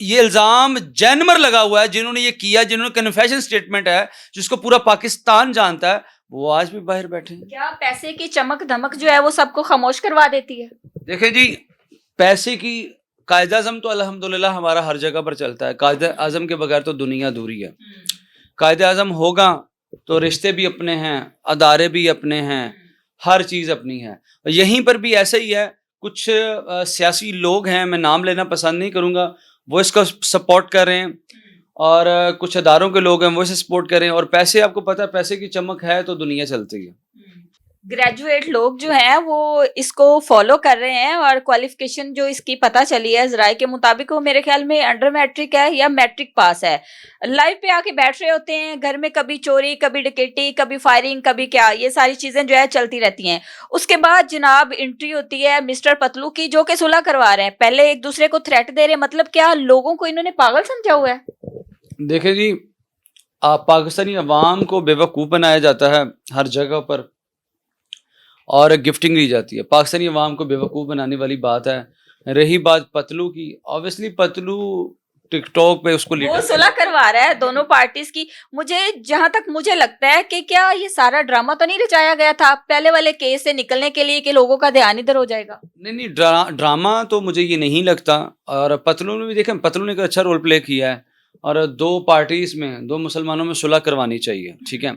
یہ الزام جینمر لگا ہوا ہے، جنہوں نے یہ کیا، جنہوں نے کنفیشن سٹیٹمنٹ ہے جس کو پورا پاکستان جانتا ہے، وہ آج بھی باہر بیٹھے ہیں. کیا پیسے کی چمک دھمک جو ہے وہ سب کو خاموش کروا دیتی ہے؟ دیکھیں جی، پیسے کی قائد اعظم تو الحمدللہ ہمارا ہر جگہ پر چلتا ہے. قائد اعظم کے بغیر تو دنیا ادھوری ہے. قائد اعظم ہوگا تو رشتے بھی اپنے ہیں، ادارے بھی اپنے ہیں، ہر چیز اپنی ہے. یہیں پر بھی ایسا ہی ہے. کچھ سیاسی لوگ ہیں، میں نام لینا پسند نہیں کروں گا، وہ اس کو سپورٹ کر رہے ہیں، اور کچھ اداروں کے لوگ ہیں وہ اسے سپورٹ کر رہے ہیں. اور پیسے، آپ کو پتہ ہے پیسے کی چمک ہے تو دنیا چلتی ہے. گریجویٹ لوگ جو ہیں وہ اس کو فالو کر رہے ہیں، اور کوالیفیکیشن جو اس کی پتہ چلی ہے ذرائع کے مطابق وہ میرے خیال میں انڈر میٹرک ہے یا میٹرک پاس ہے. لائف پہ آ کے بیٹھ رہے ہوتے ہیں، گھر میں کبھی چوری، کبھی ڈکیٹی، کبھی فائرنگ، کبھی کیا، یہ ساری چیزیں جو ہے چلتی رہتی ہیں. اس کے بعد جناب انٹری ہوتی ہے مسٹر پتلو کی، جو کہ صلح کروا رہے ہیں. پہلے ایک دوسرے کو تھریٹ دے رہے ہیں، مطلب کیا لوگوں کو انہوں نے پاگل سمجھا ہوا ہے؟ دیکھیں جی، آپ پاکستانی عوام کو بے وقوف بنایا جاتا ہے ہر جگہ پر، اور گفٹنگ دی جاتی ہے. پاکستانی عوام کو بے وقوف بنانے والی بات ہے. رہی بات پتلو کی، اوبیسلی پتلو ٹک ٹاک پہ اس کو وہ صلح کروا رہا ہے دونوں پارٹیز کی. مجھے جہاں تک مجھے لگتا ہے کہ کیا یہ سارا ڈرامہ تو نہیں رچایا گیا تھا پہلے والے کیس سے نکلنے کے لیے کہ لوگوں کا دھیان ادھر ہو جائے گا؟ نہیں، ڈرامہ تو مجھے یہ نہیں لگتا. اور پتلو نے بھی دیکھیں، پتلو نے ایک اچھا رول پلے کیا ہے، اور دو پارٹیز میں، دو مسلمانوں میں صلح کروانی چاہیے. ٹھیک ہے،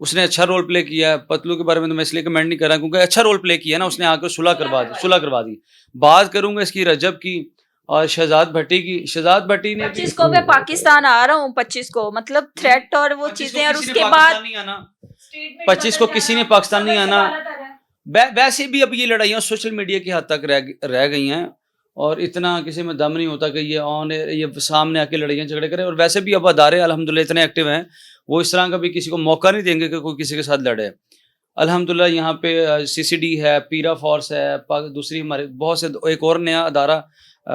اس نے اچھا رول پلے کیا ہے. پتلو کے بارے میں تو میں اس لیے کمنٹ نہیں کر رہا کیونکہ اچھا رول پلے کیا نا، اس نے آ کر صلح کروا دی. بات کروں گا اس کی رجب کی اور شہزاد بھٹی کی. شہزاد بھٹی نے 25 کو میں پاکستان آ رہا ہوں، 25 کو مطلب تھریٹ اور وہ چیزیں، اور اس کے بعد 25 کو کسی نے پاکستان نہیں آنا. ویسے بھی اب یہ لڑائیاں سوشل میڈیا کی حد تک رہ گئی ہیں، اور اتنا کسی میں دم نہیں ہوتا کہ یہ سامنے آ کے لڑائیاں جھگڑے کرے. اور ویسے بھی اب ادارے الحمدللہ اتنے ایکٹیو ہیں، وہ اس طرح کا بھی کسی کو موقع نہیں دیں گے کہ کوئی کسی کے ساتھ لڑے. الحمدللہ یہاں پہ CCD ہے، پیرا فورس ہے، دوسری ہمارے بہت سے، ایک اور نیا ادارہ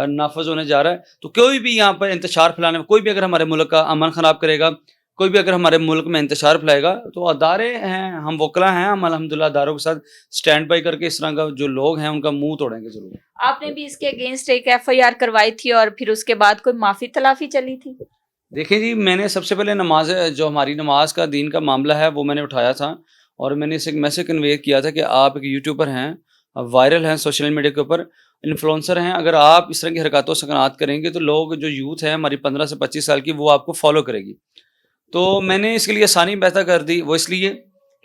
نافذ ہونے جا رہا ہے. تو کوئی بھی یہاں پر انتشار پھیلانے میں، کوئی بھی اگر ہمارے ملک کا امن خراب کرے گا، کوئی بھی اگر ہمارے ملک میں انتشار پھیلائے گا، تو ادارے ہیں، ہم وکلا ہیں، ہم الحمدللہ اداروں کے ساتھ سٹینڈ بائی کر کے اس طرح کا جو لوگ ہیں ان کا منہ توڑیں گے ضرور. آپ نے بھی اس کے اگینسٹ ایک FIR کروائی تھی، اور پھر اس کے بعد کوئی معافی تلافی چلی تھی؟ دیکھیں جی، میں نے سب سے پہلے جو ہماری نماز کا دین کا معاملہ ہے وہ میں نے اٹھایا تھا، اور میں نے اسے ایک میسج کنوے کیا تھا کہ آپ ایک یوٹیوبر ہیں، وائرل ہیں سوشل میڈیا کے اوپر، انفلوئنسر ہیں. اگر آپ اس طرح کی حرکات و سکنات کریں گے تو لوگ، جو یوتھ ہے ہماری 15 سے 25 سال کی، وہ آپ کو فالو کرے گی. تو میں نے اس کے لیے آسانی پیدا کر دی. وہ اس لیے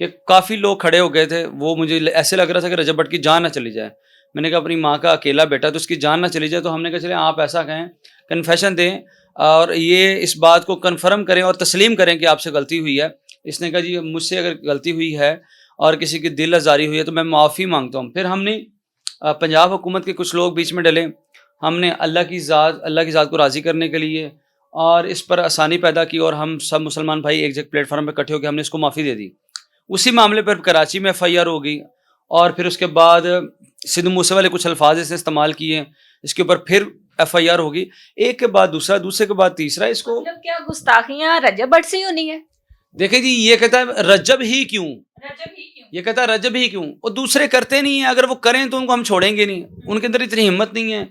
کہ کافی لوگ کھڑے ہو گئے تھے، وہ مجھے ایسے لگ رہا تھا کہ رجب بٹ کی جان نہ چلی جائے. میں نے کہا اپنی ماں کا اکیلا بیٹا تو اس کی جان نہ چلی جائے. تو ہم نے کہا چلیں آپ ایسا کہیں، کنفیشن دیں اور یہ اس بات کو کنفرم کریں اور تسلیم کریں کہ آپ سے غلطی ہوئی ہے. اس نے کہا جی مجھ سے اگر غلطی ہوئی ہے اور کسی کی دل آزاری ہوئی ہے تو میں معافی مانگتا ہوں. پھر ہم نے پنجاب حکومت کے کچھ لوگ بیچ میں ڈلے. ہم نے اللہ کی ذات کو راضی کرنے کے لیے اور اس پر آسانی پیدا کی، اور ہم سب مسلمان بھائی ایک جگہ پلیٹ فارم پہ اکٹھے ہو کے ہم نے اس کو معافی دے دی. اسی معاملے پر کراچی میں FIR ہو گئی، اور پھر اس کے بعد سدھو موسے والے کچھ الفاظ اس نے استعمال کیے، اس کے اوپر پھر FIR ہوگی، ایک کے بعد دوسرا، دوسرے کے بعد تیسرا. اس کو مطلب کیا گستاخیاں رجب بٹ سے ہی ہونی ہے؟ دیکھیں جی، یہ کہتا ہے رجب ہی کیوں، یہ کہتا ہے رجب ہی کیوں، اور دوسرے کرتے نہیں ہیں. اگر وہ کریں تو ان کو ہم چھوڑیں گے نہیں، ان کے اندر اتنی ہمت نہیں ہے.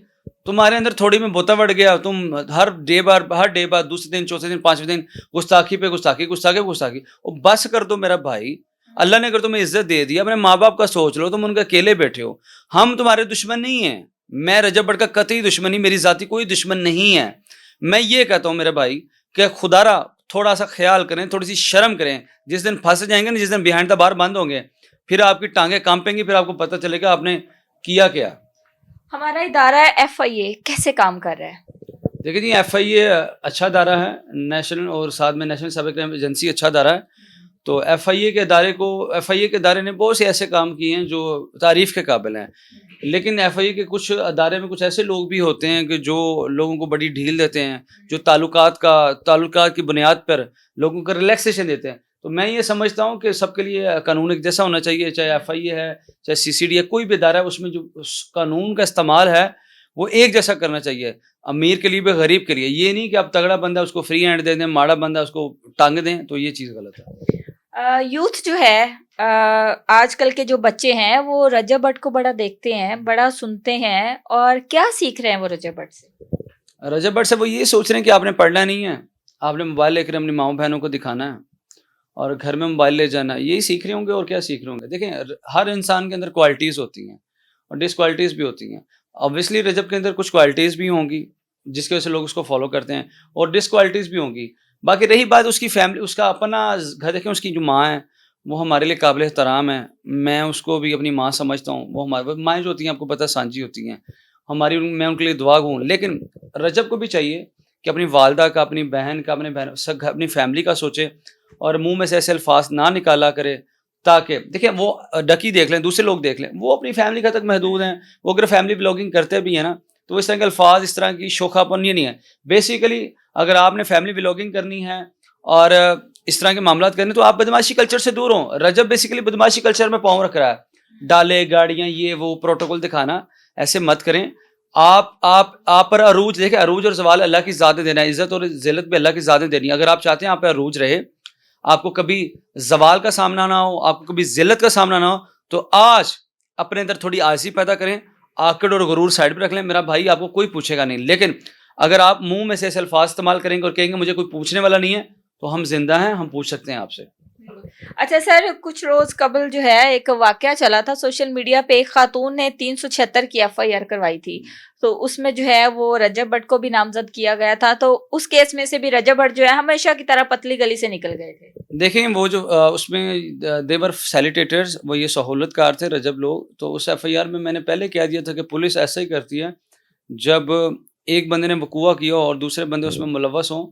تمہارے اندر تھوڑی میں بوتا بڑھ گیا، تم ہر ڈے بعد دوسرے دن، چوتھے دن، پانچویں دن گستاخی پہ گستاخی. اور بس کر دو میرا بھائی، اللہ نے اگر تمہیں عزت دے دی، اپنے ماں باپ کا سوچ لو. تم ان کے اکیلے بیٹھے ہو، ہم تمہارے دشمن نہیں ہیں. میں رجب بٹ کا قطعی دشمنی، میری ذاتی کوئی دشمن نہیں ہے. میں یہ کہتا ہوں میرے بھائی کہ خدا را تھوڑا سا خیال کریں، تھوڑی سی شرم کریں. جس دن پھنس جائیں گے نا، جس دن بیہائنڈ دا بار بند ہوں گے، پھر آپ کی ٹانگیں کانپیں گی، پھر آپ کو پتہ چلے گا آپ نے کیا کیا. ہمارا ادارہ FIA کیسے کام کر رہا ہے؟ دیکھیں جی، FIA اچھا ادارہ ہے، نیشنل، اور ساتھ میں نیشنل سائبر کرائم ایجنسی اچھا ادارہ ہے. تو FIA کے ادارے نے بہت سے ایسے کام کیے ہیں جو تعریف کے قابل ہیں. لیکن FIA کے کچھ ادارے میں کچھ ایسے لوگ بھی ہوتے ہیں کہ جو لوگوں کو بڑی ڈھیل دیتے ہیں، جو تعلقات کی بنیاد پر لوگوں کو ریلیکسیشن دیتے ہیں. تو میں یہ سمجھتا ہوں کہ سب کے لیے قانون ایک جیسا ہونا چاہیے، چاہے FIA ہے، چاہے CCD ہے، کوئی بھی ادارہ ہے، اس میں جو قانون کا استعمال ہے وہ ایک جیسا کرنا چاہیے، امیر کے لیے بھی، غریب کے لیے. یہ نہیں کہ آپ تگڑا بندہ اس کو فری ہینڈ دے دیں، ماڑا بندہ اس کو ٹانگ دیں، تو یہ چیز غلط ہے. یوتھ جو ہے، آج کل کے جو بچے ہیں وہ رجب بٹ کو بڑا دیکھتے ہیں، بڑا سنتے ہیں، اور کیا سیکھ رہے ہیں وہ رجب بٹ سے؟ رجب بٹ سے وہ یہ سوچ رہے ہیں کہ آپ نے پڑھنا نہیں ہے, آپ نے موبائل لے کر اپنی ماؤں بہنوں کو دکھانا ہے اور گھر میں موبائل لے جانا, یہی سیکھ رہے ہوں گے اور کیا سیکھ رہے ہوں گے. دیکھیں ہر انسان کے اندر کوالٹیز ہوتی ہیں اور ڈس کوالٹیز بھی ہوتی ہیں. obviously رجب کے اندر کچھ کوالٹیز بھی ہوں گی جس کی وجہ سے لوگ اس کو فالو کرتے ہیں, اور ڈس کوالٹیز بھی ہوں گی. باقی رہی بات اس کی فیملی, اس کا اپنا گھر, دیکھیں اس کی جو ماں ہے وہ ہمارے لیے قابل احترام ہے, میں اس کو بھی اپنی ماں سمجھتا ہوں. وہ ہمارے مائیں جو ہوتی ہیں آپ کو پتہ سانجی ہوتی ہیں ہماری, میں ان کے لیے دعا ہوں. لیکن رجب کو بھی چاہیے کہ اپنی والدہ کا, اپنی بہن کا, اپنی فیملی کا سوچے اور منہ میں سے ایسے الفاظ نہ نکالا کرے, تاکہ دیکھیں وہ ڈکی دیکھ لیں, دوسرے لوگ دیکھ لیں, وہ اپنی فیملی کا تک محدود ہیں. وہ اگر فیملی بلاگنگ کرتے بھی ہیں نا تو اس طرح کے الفاظ, اس طرح کی شوخا پن یہ نہیں ہے. بیسیکلی اگر آپ نے فیملی بلاگنگ کرنی ہے اور اس طرح کے معاملات کرنے تو آپ بدماشی کلچر سے دور ہوں. رجب بیسیکلی بدماشی کلچر میں پاؤں رکھ رہا ہے, ڈالے گاڑیاں یہ وہ پروٹوکول دکھانا, ایسے مت کریں. آپ پر عروج, دیکھیں عروج اور زوال اللہ کی ذات دینا ہے, عزت اور ذلت بھی اللہ کی ذات دینی ہے. اگر آپ چاہتے ہیں آپ پہ عروج رہے, آپ کو کبھی زوال کا سامنا نہ ہو, آپ کو کبھی ذلت کا سامنا نہ ہو, تو آج اپنے اندر تھوڑی عاجزی پیدا کریں, آکڑ اور غرور سائڈ پہ رکھ لیں. میرا بھائی آپ کو کوئی پوچھے گا نہیں, لیکن اگر آپ منہ میں سے ایسے الفاظ استعمال کریں گے اور کہیں گے مجھے کوئی پوچھنے والا نہیں ہے, تو ہم زندہ ہیں, ہم پوچھ سکتے ہیں آپ سے. اچھا سر, کچھ روز قبل جو ہے ایک واقعہ چلا تھا سوشل میڈیا پہ, ایک خاتون نے 376 کی FIR کروائی تھی, تو اس میں جو ہے وہ رجب بٹ کو بھی نامزد کیا گیا تھا. تو اس کیس میں سے بھی رجب بٹ جو ہے ہمیشہ کی طرح پتلی گلی سے نکل گئے تھے. دیکھیں وہ جو اس میں دیور فیسیلیٹیٹرز, وہ یہ سہولت کار تھے رجب لوگ. تو اس FIR میں نے پہلے کہہ دیا تھا کہ پولیس ایسا ہی کرتی ہے, جب ایک بندے نے وقوع کیا اور دوسرے بندے اس میں ملوث ہوں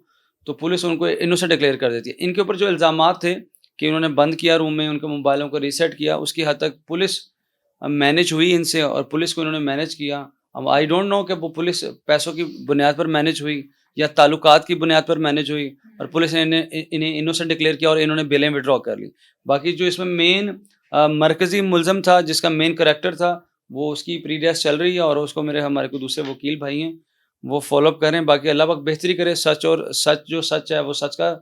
تو پولیس ان کو انوسنٹ ڈکلیئر کر دیتی ہے. ان کے اوپر جو الزامات تھے کہ انہوں نے بند کیا روم میں, ان کے موبائلوں کو ریسیٹ کیا, اس کی حد تک پولیس مینج ہوئی ان سے, اور پولیس کو انہوں نے مینج کیا. اب آئی ڈونٹ نو کہ وہ پولیس پیسوں کی بنیاد پر مینج ہوئی یا تعلقات کی بنیاد پر مینج ہوئی, اور پولیس نے انہیں انوسنٹ ڈکلیئر کیا اور انہوں نے بیلیں وڈرا کر لی. باقی جو اس میں مین مرکزی ملزم تھا, جس کا مین کریکٹر تھا, وہ اس کی پریڈیس چل رہی ہے, اور اس کو ہمارے کو دوسرے وکیل بھائی ہیں وہ فالو اپ کریں. باقی اللہ پاک بہتری کرے, سچ جو سچ ہے وہ سچ کا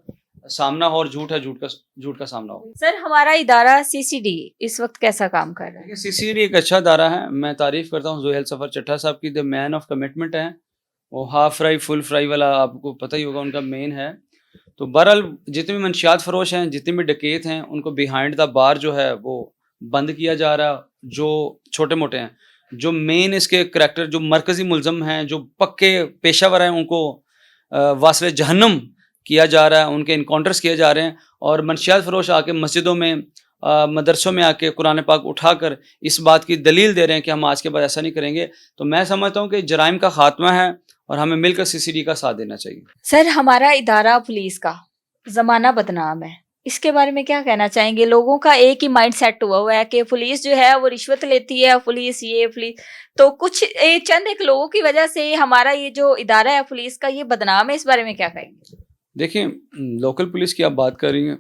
سامنا ہو, اور جھوٹ ہے جھوٹ کا سامنا ہو. سر ہمارا ادارہ CCD اس وقت کیسا کام کر رہا ہے؟ CCD ایک اچھا ادارہ ہے, میں تعریف کرتا ہوں زہیل سفر چٹھا صاحب کی. دا مین آف کمٹمنٹ ہے وہ, ہاف فرائی فل فرائی والا آپ کو پتہ ہی ہوگا ان کا مین ہے. تو بہرحال جتنے بھی منشیات فروش ہیں, جتنے بھی ڈکیت ہیں, ان کو بیہائنڈ دا بار جو ہے وہ بند کیا جا رہا. جو چھوٹے موٹے ہیں, جو مین اس کے کریکٹر, جو مرکزی ملزم ہیں, جو پکے پیشہ ور ہیں, ان کو واصل جہنم کیا جا رہا ہے, ان کے انکاؤنٹرز کیے جا رہے ہیں. اور منشیات فروش آ کے مسجدوں میں, مدرسوں میں آ کے قرآن پاک اٹھا کر اس بات کی دلیل دے رہے ہیں کہ ہم آج کے بعد ایسا نہیں کریں گے. تو میں سمجھتا ہوں کہ جرائم کا خاتمہ ہے اور ہمیں مل کر CCD کا ساتھ دینا چاہیے. سر ہمارا ادارہ پولیس کا زمانہ بدنام ہے, اس کے بارے میں کیا کہنا چاہیں گے؟ لوگوں کا ایک ہی مائنڈ سیٹ ہوا ہے کہ پولیس جو ہے وہ رشوت لیتی ہے, پولیس یہ پولیس, تو کچھ چند ایک لوگوں کی وجہ سے ہمارا یہ جو ادارہ ہے پولیس کا یہ بدنام ہے, اس بارے میں کیا کہیں گے؟ دیکھیں لوکل پولیس کی آپ بات کر رہی ہیں,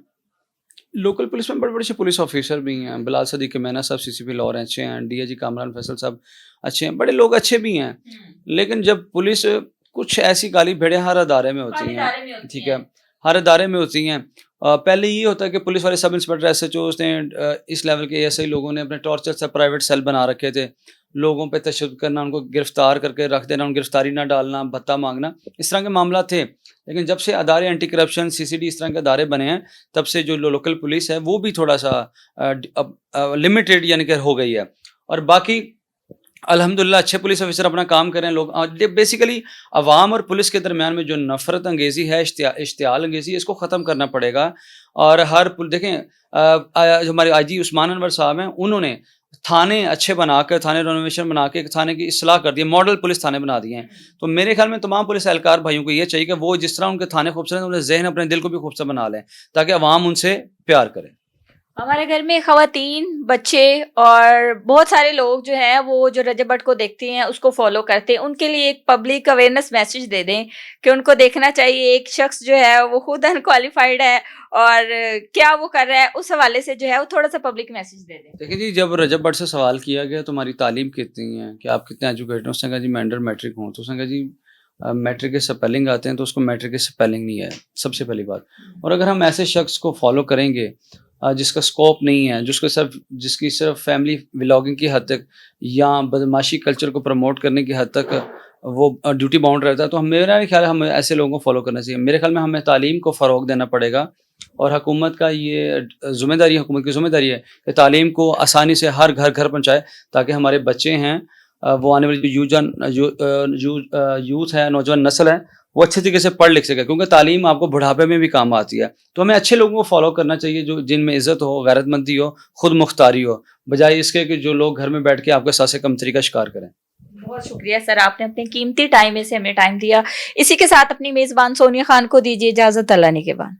لوکل پولیس میں بڑے بڑے سے پولیس آفیسر بھی ہیں. بلال صدیق مینا صاحب CCP لاہور اچھے ہیں, DIG کامران فیصل صاحب اچھے ہیں, بڑے لوگ اچھے بھی ہیں. لیکن جب پولیس کچھ ایسی گالی بھیڑیں ہر ادارے میں ہوتی ہیں, ٹھیک ہے, ہر ادارے میں ہوتی ہیں. پہلے یہ ہوتا ہے کہ پولیس والے سب انسپکٹر SHOs نے, اس لیول کے ایسے ہی لوگوں نے اپنے ٹارچر سے پرائیویٹ سیل بنا رکھے تھے, لوگوں پہ تشدد کرنا, ان کو گرفتار کر کے رکھ دینا, ان گرفتاری نہ ڈالنا, بھتہ مانگنا, اس طرح کے معاملات تھے. لیکن جب سے ادارے اینٹی کرپشن CCD اس طرح کے ادارے بنے ہیں, تب سے جو لوکل پولیس ہے وہ بھی تھوڑا سا لمیٹیڈ یعنی کہ ہو گئی ہے. اور باقی الحمدللہ اچھے پولیس آفیسر اپنا کام کریں. لوگ بیسیکلی عوام اور پولیس کے درمیان میں جو نفرت انگیزی ہے, اشتعال انگیزی, اس کو ختم کرنا پڑے گا. اور دیکھیں جو ہمارے IG عثمان انور صاحب ہیں, انہوں نے تھانے اچھے بنا کر, تھانے رینوویشن بنا کے تھانے کی اصلاح کر دی, ماڈل پولیس تھانے بنا دیے ہیں. تو میرے خیال میں تمام پولیس اہلکار بھائیوں کو یہ چاہیے کہ وہ جس طرح ان کے تھانے خوبصورت ہیں, انہیں ذہن اپنے دل کو بھی خوبصورت بنا لیں تاکہ عوام ان سے پیار کرے. ہمارے گھر میں خواتین, بچے اور بہت سارے لوگ جو ہیں وہ جو رجب بٹ کو دیکھتے ہیں, اس کو فالو کرتے ہیں, ان کے لیے ایک پبلک اویئرنیس میسج دے دیں کہ ان کو دیکھنا چاہیے ایک شخص جو ہے وہ خود انکوالیفائڈ ہے اور کیا وہ کر رہا ہے, اس حوالے سے جو ہے وہ تھوڑا سا پبلک میسج دے دیں. دیکھیں جی, جب رجب بٹ سے سوال کیا گیا تمہاری تعلیم کتنی ہے, کہ آپ کتنے ایجوکیٹڈ ہیں, اس نے کہا جی میں انڈر میٹرک ہوں. تو اس نے کہا جی میٹرک کے سپیلنگ آتے ہیں, تو اس کو میٹرک کے سپیلنگ نہیں ہے, سب سے پہلی بات. اور اگر ہم ایسے شخص کو فالو کریں گے جس کا سکوپ نہیں ہے, جس کی صرف فیملی ولاگنگ کی حد تک یا بدماشی کلچر کو پروموٹ کرنے کی حد تک وہ ڈیوٹی باؤنڈ رہتا ہے. تو میرا خیال ہے ہمیں ایسے لوگوں کو فالو کرنا چاہیے. میرے خیال میں ہمیں تعلیم کو فروغ دینا پڑے گا, اور حکومت کا یہ ذمہ داری ہے, حکومت کی ذمہ داری ہے کہ تعلیم کو آسانی سے ہر گھر گھر پہنچائے, تاکہ ہمارے بچے ہیں وہ آنے والی یوتھ ہے, نوجوان نسل ہے, وہ اچھے طریقے سے پڑھ لکھ سکے, کیونکہ تعلیم آپ کو بڑھاپے میں بھی کام آتی ہے. تو ہمیں اچھے لوگوں کو فالو کرنا چاہیے جو جن میں عزت ہو, غیرت مندی ہو, خود مختاری ہو, بجائے اس کے کہ جو لوگ گھر میں بیٹھ کے آپ کے ساتھ سے کمتری کا شکار کریں. بہت شکریہ سر, آپ نے اپنے قیمتی ٹائم میں سے ہمیں ٹائم دیا. اسی کے ساتھ اپنی میزبان سونیا خان کو دیجیے اجازت, اللہ نے کے بعد.